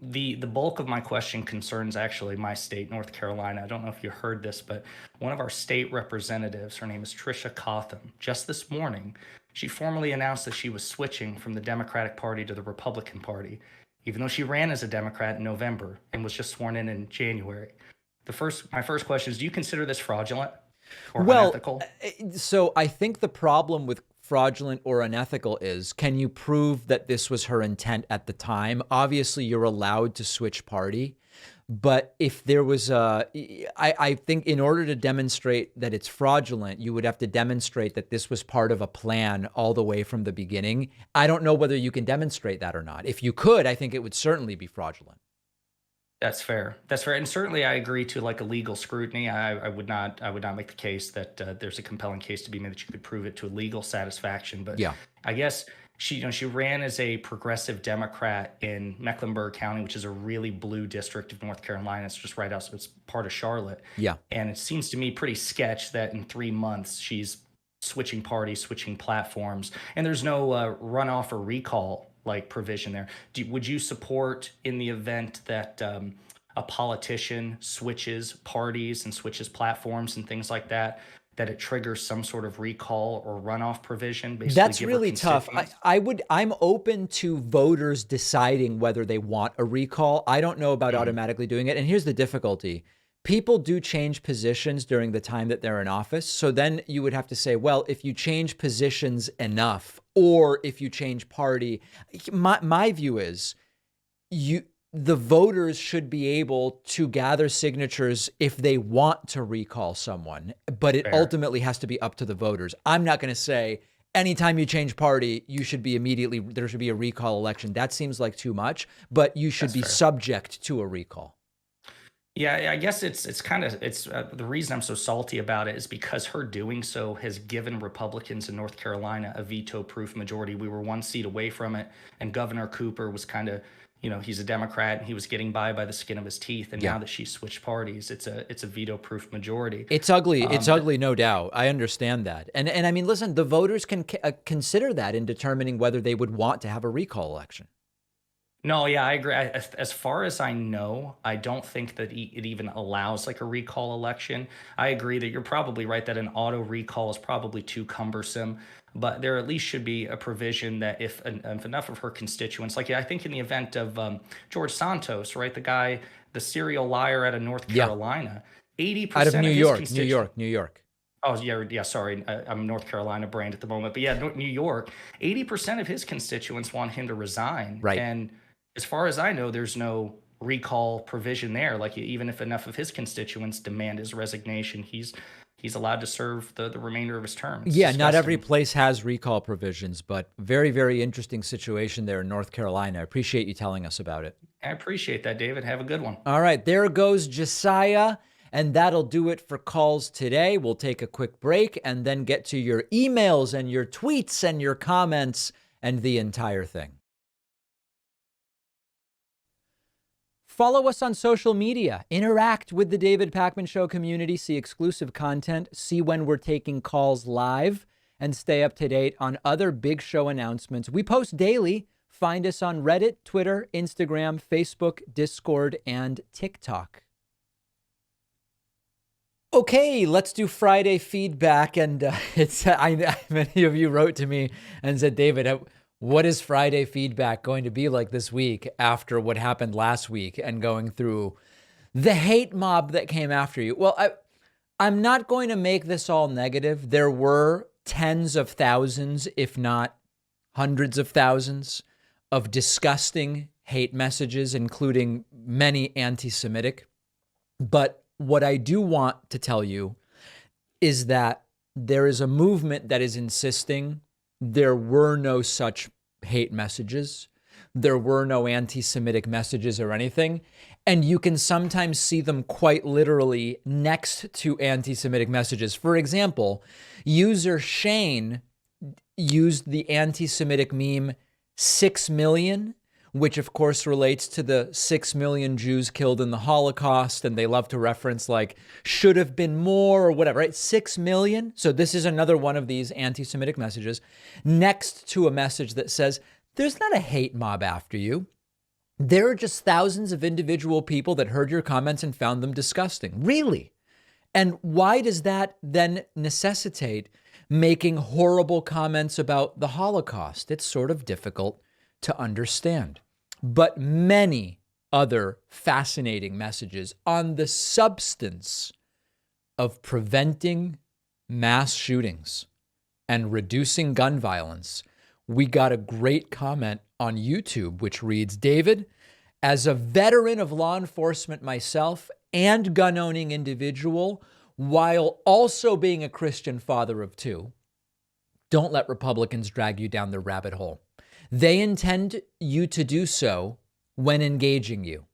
The bulk of my question concerns actually my state, North Carolina. I don't know if you heard this, but one of our state representatives, her name is Tricia Cotham, just this morning, she formally announced that she was switching from the Democratic Party to the Republican Party, even though she ran as a Democrat in November and was just sworn in January. My first question is, do you consider this fraudulent or unethical? So I think the problem with fraudulent or unethical is, can you prove that this was her intent at the time? Obviously, you're allowed to switch party. But if there was I think in order to demonstrate that it's fraudulent, you would have to demonstrate that this was part of a plan all the way from the beginning. I don't know whether you can demonstrate that or not. If you could, I think it would certainly be fraudulent. That's fair. And certainly I agree to a legal scrutiny. I would not make the case that there's a compelling case to be made that you could prove it to a legal satisfaction. But yeah, I guess she ran as a progressive Democrat in Mecklenburg County, which is a really blue district of North Carolina. It's just right out, so it's part of Charlotte. Yeah. And it seems to me pretty sketch that in 3 months she's switching parties, switching platforms, and there's no runoff or recall provision there. Would you support in the event that a politician switches parties and switches platforms and things like that, that it triggers some sort of recall or runoff provision? That's really tough. I'm open to voters deciding whether they want a recall. I don't know about automatically doing it. And here's the difficulty. People do change positions during the time that they're in office. So then you would have to say, well, if you change positions enough, or if you change party, my view is the voters should be able to gather signatures if they want to recall someone, but it ultimately has to be up to the voters. I'm not going to say anytime you change party, there should be a recall election. That seems like too much, but you should be subject to a recall. Yeah, I guess it's the reason I'm so salty about it is because her doing so has given Republicans in North Carolina a veto-proof majority. We were 1 seat away from it, and Governor Cooper was kind of he's a Democrat. He was getting by the skin of his teeth. And Yeah. now that she's switched parties, it's a veto-proof majority. It's ugly. It's ugly, no doubt. I understand that. And I mean, listen, the voters can consider that in determining whether they would want to have a recall election. No, yeah, I agree. As far as I know, I don't think that it even allows like a recall election. I agree that you're probably right that an auto recall is probably too cumbersome, but there at least should be a provision that if enough of her constituents, like I think in the event of George Santos, right, the serial liar out of North Carolina, 80% out of New York, New York. Oh, yeah, sorry. I'm North Carolina brand at the moment. But yeah, New York, 80% of his constituents want him to resign. Right. And as far as I know, there's no recall provision there. Like even if enough of his constituents demand his resignation, he's allowed to serve the remainder of his term. It's not disgusting. every place has recall provisions, but very, very interesting situation there in North Carolina. I appreciate you telling us about it. I appreciate that, David. Have a good one. All right, there goes Josiah. And that'll do it for calls today. We'll take a quick break and then get to your emails and your tweets and your comments and the entire thing. Follow us on social media. Interact with the David Pakman Show community. See exclusive content. See when we're taking calls live. And stay up to date on other big show announcements. We post daily. Find us on Reddit, Twitter, Instagram, Facebook, Discord, and TikTok. Okay, let's do Friday feedback. And many of you wrote to me and said, David, what is Friday feedback going to be like this week after what happened last week and going through the hate mob that came after you? Well, I'm not going to make this all negative. There were tens of thousands, if not hundreds of thousands, of disgusting hate messages, including many anti-Semitic. But what I do want to tell you is that there is a movement that is insisting there were no such hate messages. There were no anti-Semitic messages or anything. And you can sometimes see them quite literally next to anti-Semitic messages. For example, user Shane used the anti-Semitic meme 6 million, which of course relates to the 6 million Jews killed in the Holocaust. And they love to reference like, should have been more or whatever, right? 6 million. So this is another one of these anti-Semitic messages next to a message that says, there's not a hate mob after you. There are just thousands of individual people that heard your comments and found them disgusting. Really? And why does that then necessitate making horrible comments about the Holocaust? It's sort of difficult to understand. But many other fascinating messages on the substance of preventing mass shootings and reducing gun violence. We got a great comment on YouTube, which reads, David, as a veteran of law enforcement myself and gun-owning individual, while also being a Christian father of two, don't let Republicans drag you down the rabbit hole. They intend you to do so when engaging you.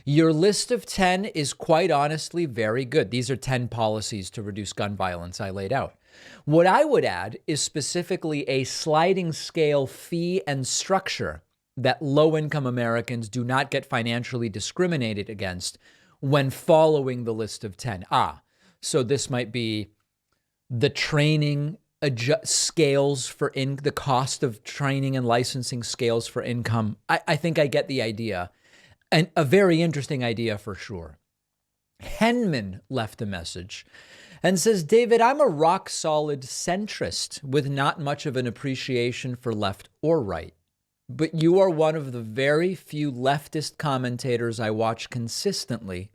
Your list of 10 is quite honestly very good. These are 10 policies to reduce gun violence I laid out. What I would add is specifically a sliding scale fee and structure that low-income Americans do not get financially discriminated against when following the list of 10. So this might be the training scales for the cost of training and licensing scales for income. I think I get the idea, and a very interesting idea for sure. Henman left a message and says, David, I'm a rock solid centrist with not much of an appreciation for left or right, but you are one of the very few leftist commentators I watch consistently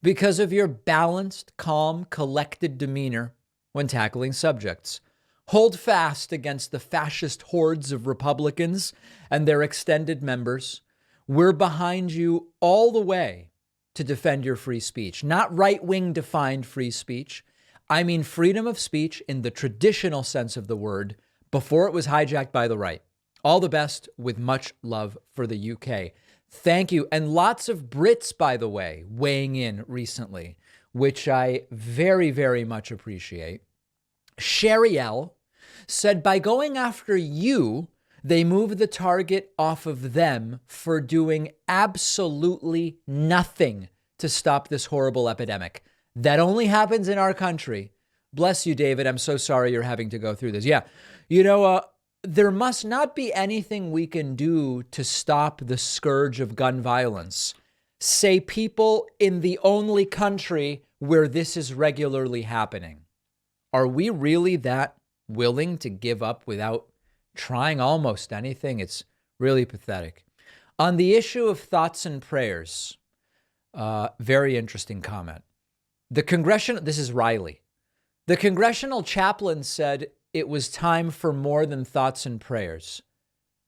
because of your balanced, calm, collected demeanor when tackling subjects. Hold fast against the fascist hordes of Republicans and their extended members. We're behind you all the way to defend your free speech. Not right-wing defined free speech. I mean freedom of speech in the traditional sense of the word before it was hijacked by the right. All the best, with much love for the UK. Thank you. And lots of Brits, by the way, weighing in recently, which I very, very much appreciate. Sherrielle said, by going after you, They move the target off of them for doing absolutely nothing to stop this horrible epidemic. That only happens in our country. Bless you, David. I'm so sorry you're having to go through this. Yeah. There must not be anything we can do to stop the scourge of gun violence. Say people in the only country where this is regularly happening. Are we really that willing to give up without trying almost anything? It's really pathetic. On the issue of thoughts and prayers, very interesting comment. This is Riley. The congressional chaplain said it was time for more than thoughts and prayers.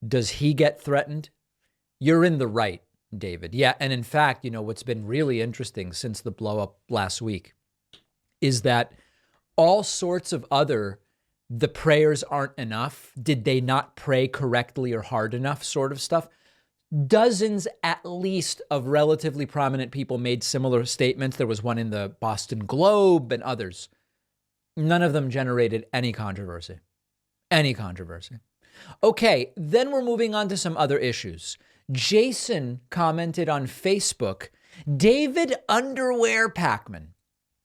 Does he get threatened? You're in the right, David. Yeah, and in fact, what's been really interesting since the blow up last week is that all sorts of the prayers aren't enough. Did they not pray correctly or hard enough sort of stuff? Dozens at least of relatively prominent people made similar statements. There was one in the Boston Globe and others. None of them generated any controversy. Okay, then we're moving on to some other issues. Jason commented on Facebook, David Underwear Pakman.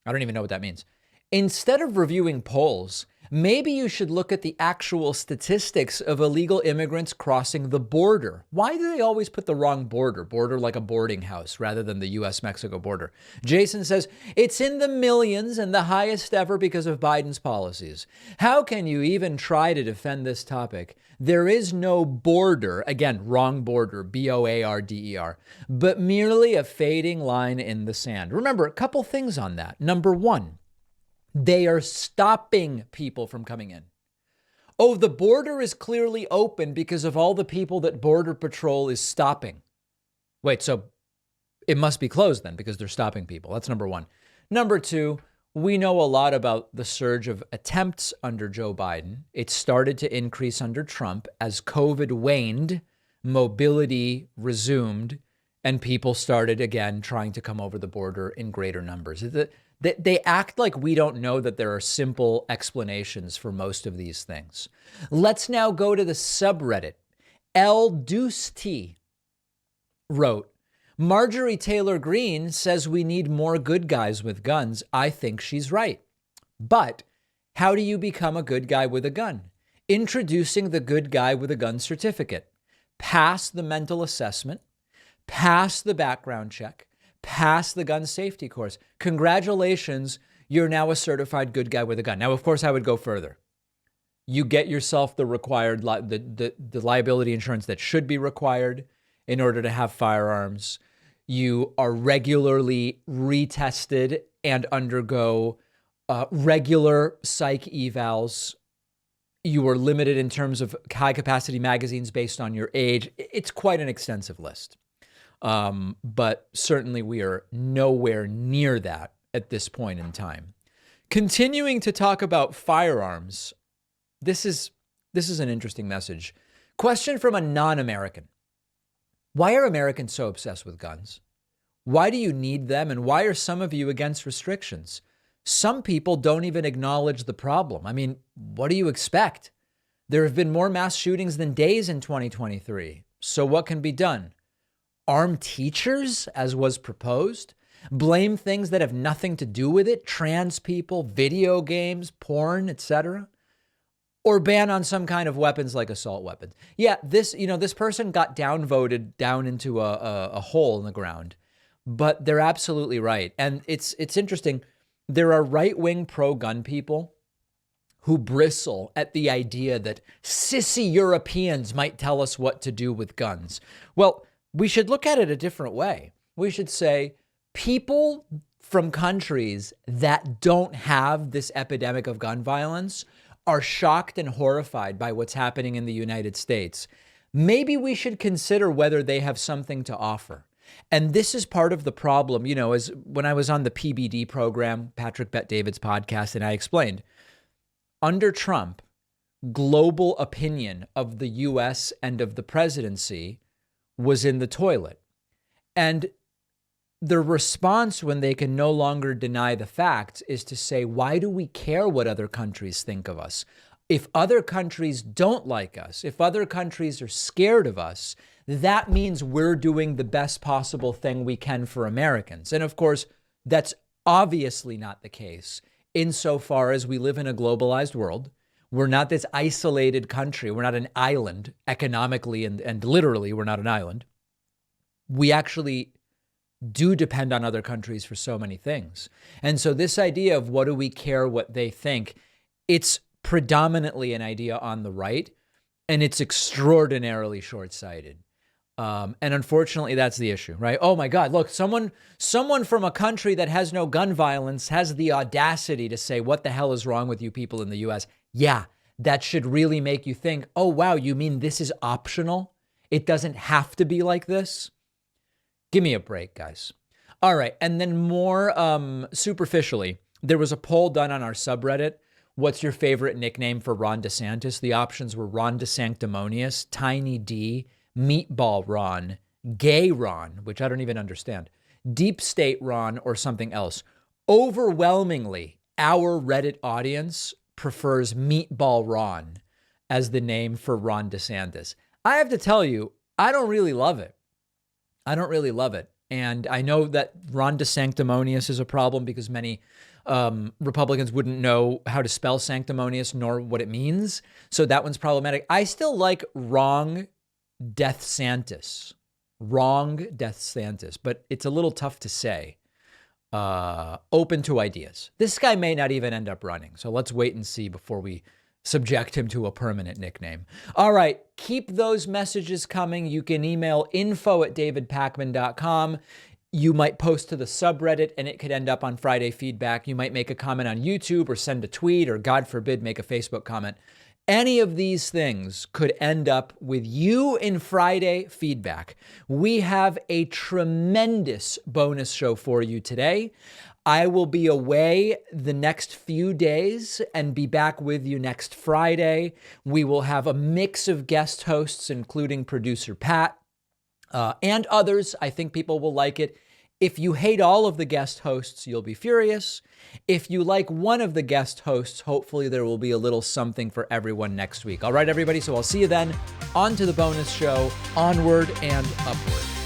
I don't even know what that means. Instead of reviewing polls, maybe you should look at the actual statistics of illegal immigrants crossing the border. Why do they always put the wrong border like a boarding house rather than the U.S.-Mexico border? Jason says, it's in the millions and the highest ever because of Biden's policies. How can you even try to defend this topic? There is no border, again, wrong border, B-O-A-R-D-E-R, but merely a fading line in the sand. Remember, a couple things on that. Number one, they are stopping people from coming in. Oh, the border is clearly open because of all the people that Border Patrol is stopping. Wait, so it must be closed then because they're stopping people. That's number one. Number two, we know a lot about the surge of attempts under Joe Biden. It started to increase under Trump as COVID waned, mobility resumed, and people started again trying to come over the border in greater numbers. They act like we don't know that there are simple explanations for most of these things. Let's now go to the subreddit. L Deuce T wrote, Marjorie Taylor Greene says we need more good guys with guns. I think she's right. But how do you become a good guy with a gun? Introducing the good guy with a gun certificate. Pass the mental assessment. Pass the background check. Pass the gun safety course. Congratulations, you're now a certified good guy with a gun. Now, of course, I would go further. You get yourself the required, the liability insurance that should be required in order to have firearms. You are regularly retested and undergo regular psych evals. You are limited in terms of high capacity magazines based on your age. It's quite an extensive list. But certainly we are nowhere near that at this point in time. Continuing to talk about firearms, this is an interesting message. Question from a non-American. Why are Americans so obsessed with guns? Why do you need them? And why are some of you against restrictions? Some people don't even acknowledge the problem. I mean, what do you expect? There have been more mass shootings than days in 2023. So what can be done? Arm teachers, as was proposed? Blame things that have nothing to do with it? Trans people, video games, porn, etc.? Or ban on some kind of weapons like assault weapons? Yeah, this person got downvoted down into a hole in the ground. But they're absolutely right. And it's interesting. There are right-wing pro-gun people who bristle at the idea that sissy Europeans might tell us what to do with guns. Well, we should look at it a different way. We should say people from countries that don't have this epidemic of gun violence are shocked and horrified by what's happening in the United States. Maybe we should consider whether they have something to offer. And this is part of the problem, as when I was on the PBD program, Patrick Bet-David's podcast, and I explained, under Trump, global opinion of the U.S. and of the presidency was in the toilet. And the response when they can no longer deny the facts is to say, why do we care what other countries think of us? If other countries don't like us, if other countries are scared of us, that means we're doing the best possible thing we can for Americans. And of course, that's obviously not the case insofar as we live in a globalized world. We're not this isolated country. We're not an island economically and literally, we're not an island. We actually do depend on other countries for so many things. And so this idea of what do we care what they think, it's predominantly an idea on the right, and it's extraordinarily short-sighted. And unfortunately, that's the issue, right? Oh my God, look, someone from a country that has no gun violence has the audacity to say, what the hell is wrong with you people in the US? Yeah, that should really make you think, oh wow, you mean this is optional? It doesn't have to be like this? Give me a break, guys. All right, and then more superficially, there was a poll done on our subreddit. What's your favorite nickname for Ron DeSantis? The options were Ron DeSanctimonious, Tiny D, Meatball Ron, Gay Ron, which I don't even understand, Deep State Ron, or something else. Overwhelmingly, our Reddit audience prefers Meatball Ron as the name for Ron DeSantis. I have to tell you, I don't really love it. I don't really love it. And I know that Ron DeSanctimonious is a problem because many Republicans wouldn't know how to spell sanctimonious nor what it means. So that one's problematic. I still like Wrong Death Santis. Wrong Death Santis. But it's a little tough to say. Open to ideas. This guy may not even end up running. So let's wait and see before we subject him to a permanent nickname. All right, keep those messages coming. You can email info@davidpakman.com. You might post to the subreddit and it could end up on Friday Feedback. You might make a comment on YouTube or send a tweet or, God forbid, make a Facebook comment. Any of these things could end up with you in Friday Feedback. We have a tremendous bonus show for you today. I will be away the next few days and be back with you next Friday. We will have a mix of guest hosts, including producer Pat and others. I think people will like it. If you hate all of the guest hosts, you'll be furious. If you like one of the guest hosts, hopefully there will be a little something for everyone next week. All right, everybody. So I'll see you then. On to the bonus show. Onward and upward.